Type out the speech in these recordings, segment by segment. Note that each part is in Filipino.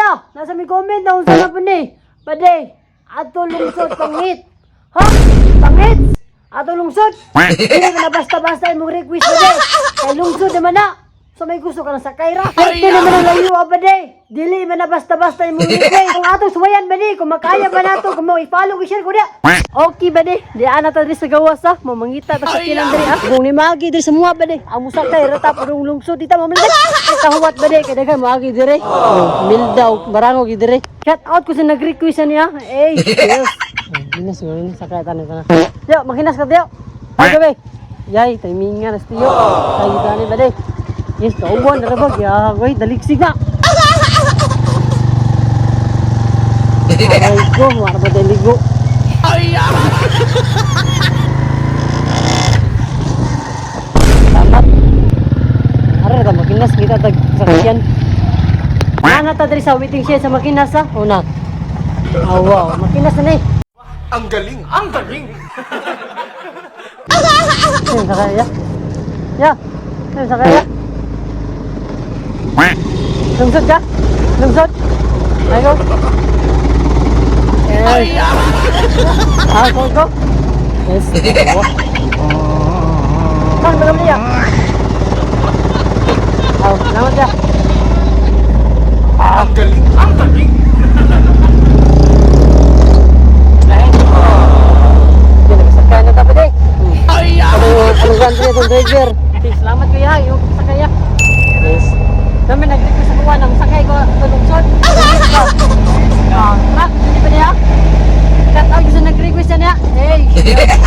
kuya, nasa may comment na unsa na po ni. Bade, ato lungsod pangit. Ha? Pangit? Ato lungsod? Dili na basta-basta imong request bade. Kay lungsod naman na. So may gusto ka ng sakay ra. Dili naman ang layo bade. Dili man na basta-basta imong request. Kung atong suwayan bade, kung makaya ba nato, kung mo i-follow i-share ko dia. Okay bade, di ana ta diri sa gawas ha. Mamangita ta sa kilang diri ha. Kung ni magi diri sa mga bade. Amo sakay ra ta pudong lungsod dita mamaligat. Kahuwat bade kay daghan magi diri. Mildaw barango gi diri. Shout out ko sa nag-request niya. Eh, yes. Ginas ko rin sakay tanan kana. Yo, makinas ka tiyo. Ay gabi. Yay, timingan nas tiyo. Kay tani bade. Yes, kaubuan na rabag. Ya, wait, daligsig na. Aray ko, wala ba daligo? Tamat. Aray, ta makinas kita tag sakyan. Nana ta diri sa waiting shed sa makinas ha. Una. Oh, wow, makinas na ni. Ang galing! Ang galing! Ayun, sakay ya. Ya. Ayun, sakay ya. Lungsod ka? Lungsod? Ay ko? Yes. Go. Yes. Kan, belum dia. Selamat ya. Ang galing! Ang galing! Dia nagsakay na dapat eh. Ano gantri itong driver? Selamat kuya, yung sakay ya. Yes. Kami nag-request sa kuha ng sakay ko sa lungsod. Hindi ba niya? Shout out sa nag-request niya. Hey,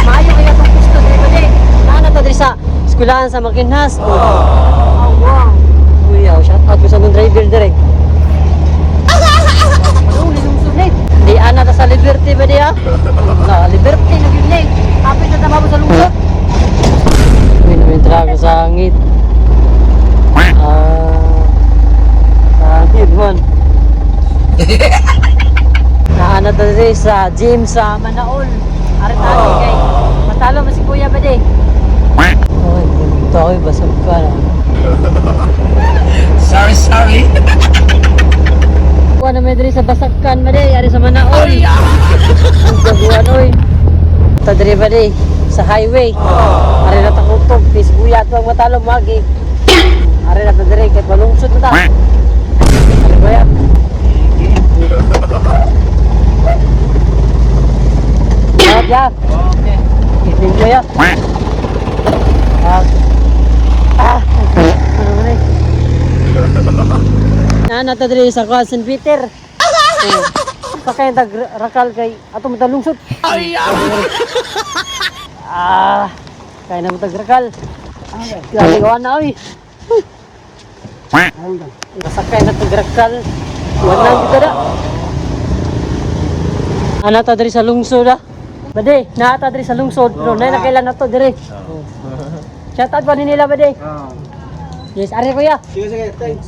maayo kaya itong gusto. Hindi ba niya? Naan na ito diri sa eskwelahan sa Makinhas. Oh, wow. Kuya, shout out ko sa mga driver direk. Ano, lungsod na eh. Di ana ta sa Liberty ba niya? Na, Liberty na yun eh. Kapit na tama mo sa lungsod. Minumitra ko sa hangit. Man. Naana to diri sa gym sa Manaol. Ari tani kay matalo mo si kuya ba di? Oy, toy basag ka na. Sorry! Kuha na may diri sa Basagkan ba di? Ari sa Manaol. Ang gaguan oy. Ta diri ba di? Sa highway. Ari na ta kutob. Tis kuya to ang matalo magi. Ari na ta diri kay palungsod na ta. Kuya. Siap ya. Oke. Ini kuya. Ano to diri sa St. Peter. Sakay tag rakal kay ato matalungsod. Kay na tag rakal. Gali ko na oy. Sakay na tagrakal. Wala kita da. Ana ta diri sa lungsod da. Bade, naata diri sa lungsod. Pero nay nakailan na to diri. Shout out pa nila bade. Yes, ari kuya. Sige, thanks.